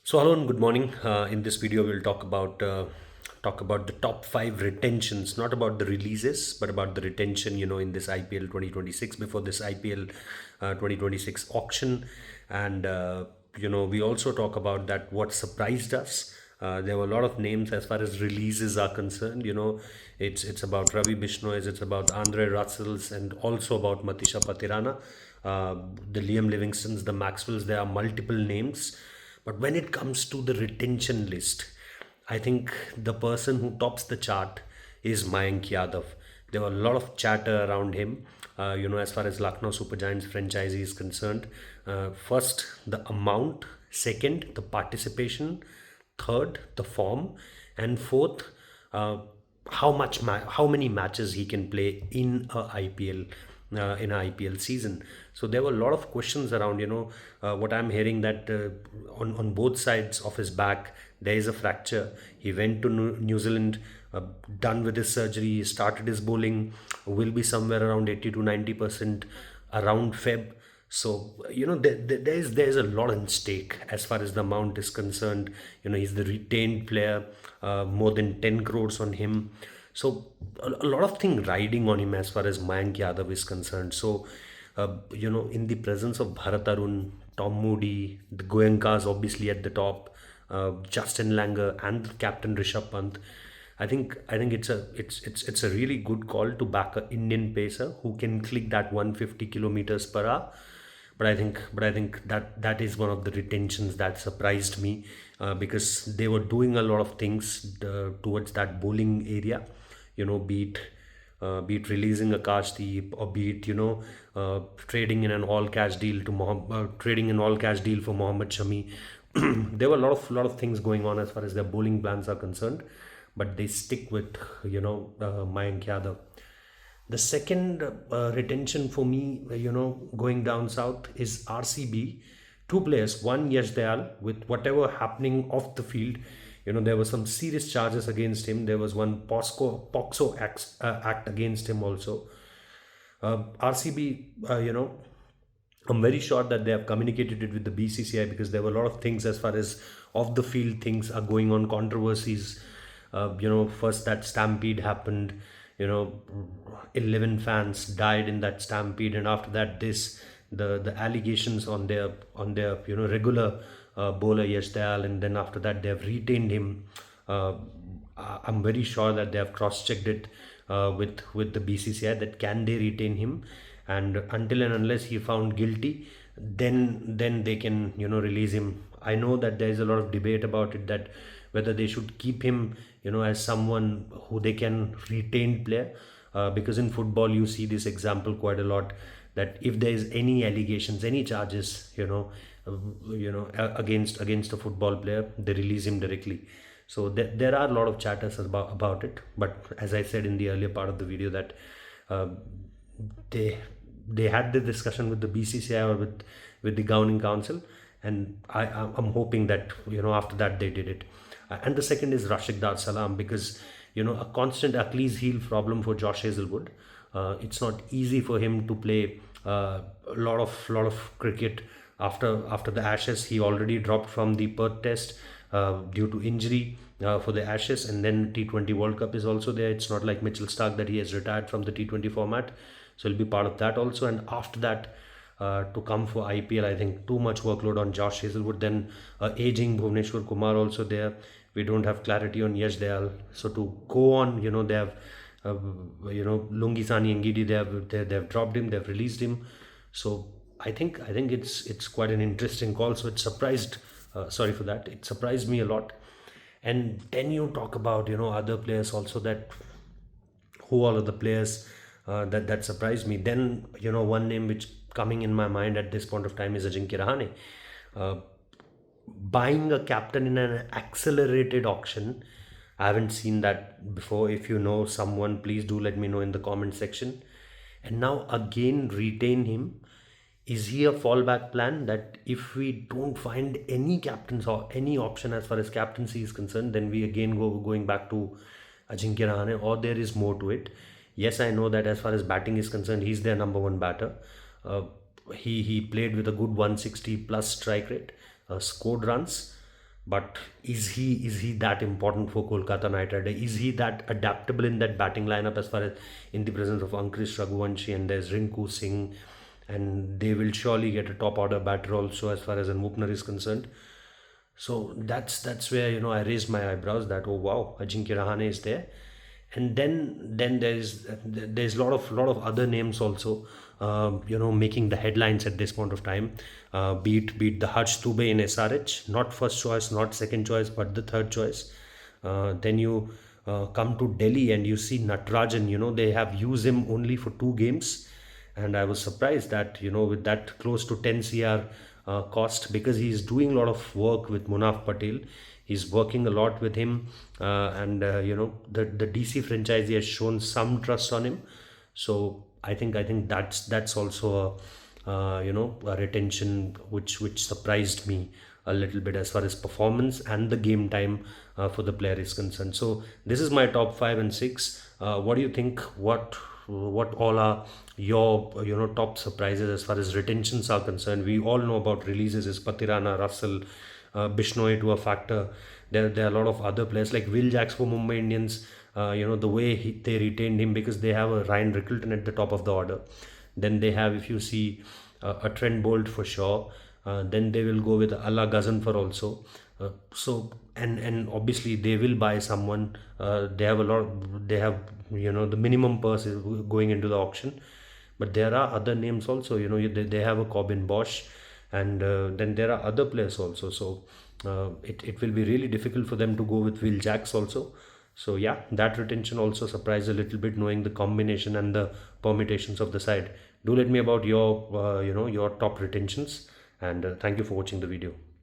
So hello and good morning. In this video, we'll talk about the top five retentions, not about the releases, but about the retention. In this IPL 2026 before this IPL 2026 auction, and we also talk about that what surprised us. There were a lot of names as far as releases are concerned. It's about Ravi Bishnoi, it's about Andre Russells, and also about Matisha Patirana, the Liam Livingstons, the Maxwells. There are multiple names. But when it comes to the retention list, I think the person who tops the chart is Mayank Yadav. There were a lot of chatter around him, as far as Lucknow Super Giants franchisee is concerned. First, the amount. Second, the participation. Third, the form. And fourth, uh, how many matches he can play in a IPL in an IPL season. So there were a lot of questions around. What I'm hearing that on both sides of his back there is a fracture. He went to New Zealand, done with his surgery, started his bowling, will be somewhere around 80 to 90% around Feb. So there's a lot in stake as far as the amount is concerned. He's the retained player, more than 10 crores on him. So a lot of thing riding on him as far as Mayank Yadav is concerned. So in the presence of Bharat Arun, Tom Moody, the Goenkas obviously at the top, Justin Langer and the captain Rishabh Pant. I think it's a really good call to back a Indian pacer who can click that 150 kilometers per hour. But I think that is one of the retentions that surprised me, because they were doing a lot of things towards that bowling area. Be it releasing Akashdeep, or be it trading in an all cash deal to trading an all cash deal for Mohammad Shami. There were a lot of things going on as far as their bowling plans are concerned, but they stick with Mayank Yadav. The second retention for me, going down south is RCB. Two players, one Yash Dayal, with whatever happening off the field. There were some serious charges against him. There was one POXO act against him also. RCB, I'm very sure that they have communicated it with the BCCI, because there were a lot of things as far as off the field things are going on, controversies. First that stampede happened. You know, 11 fans died in that stampede, and after that, the allegations on their regular bowler Yash Dayal, and then after that they have retained him. Uh, I'm very sure that they have cross-checked it with the BCCI, that can they retain him, and until and unless he found guilty, then they can release him. I know that there is a lot of debate about it, that whether they should keep him as someone who they can retain player, because in football you see this example quite a lot, that if there is any allegations, any charges, against a football player, they release him directly. So there are a lot of chatters about it, but as I said in the earlier part of the video, that uh, they they had the discussion with the BCCI, or with the governing council, and I'm hoping that after that they did it. And the second is Rashid Dar Salam, because a constant Achilles heel problem for Josh Hazelwood. It's not easy for him to play a lot of cricket after the Ashes. He already dropped from the Perth Test due to injury for the Ashes, and then T20 World Cup is also there. It's not like Mitchell Stark that he has retired from the T20 format, so he'll be part of that also. And after that, to come for IPL, I think too much workload on Josh Hazelwood. Then aging Bhuvneshwar Kumar also there. We don't have clarity on Yash Dayal. So to go on, they have Lungi Sani Ngidi. They have dropped him. They've released him. So I think it's quite an interesting call. So it surprised. Sorry for that. It surprised me a lot. And then you talk about other players also, that who all are the players that surprised me. Then one name which coming in my mind at this point of time is Ajinkya Rahane. Uh, Buying a captain in an accelerated auction, I haven't seen that before. If you know someone, please do let me know in the comment section. And now again retain him. Is he a fallback plan, that if we don't find any captains or any option as far as captaincy is concerned, then we again going back to Ajinkya Rahane, or there is more to it? Yes, I know that as far as batting is concerned, he's their number one batter. Uh, he played with a good 160 plus strike rate, scored runs. But is he that important for Kolkata Knight Rider? Is he that adaptable in that batting lineup, as far as in the presence of Ankush Raghuvanshi and there's Rinku Singh, and they will surely get a top order batter also as far as an opener is concerned. So that's where I raised my eyebrows that, oh wow, Ajinkya Rahane is there. And then there's lot of other names also, making the headlines at this point of time. Beat the Harsh Dubey in SRH, not first choice, not second choice, but the third choice. Then you come to Delhi and you see Natarajan. They have used him only for 2 games, and I was surprised that with that close to 10 cr cost, because he's doing a lot of work with Munaf Patel. He's working a lot with him, and the DC franchise has shown some trust on him. So I think that's also a retention which surprised me a little bit as far as performance and the game time for the player is concerned. So this is my top 5 and 6. What do you think? What all are your top surprises as far as retentions are concerned? We all know about releases is Patirana, Russell, Bishnoi to a factor. There are a lot of other players like Will Jacks for Mumbai Indians. The way they retained him, because they have a Ryan Rickleton at the top of the order. Then they have, if you see, a Trent Bolt for sure. Then they will go with Allah Ghaznfar also. And obviously they will buy someone. They have a lot. They have the minimum purse is going into the auction, but there are other names also. They have a Corbin Bosch, and then there are other players also. So it will be really difficult for them to go with Will Jacks also. So yeah, that retention also surprised a little bit, knowing the combination and the permutations of the side. Do let me about your your top retentions, and thank you for watching the video.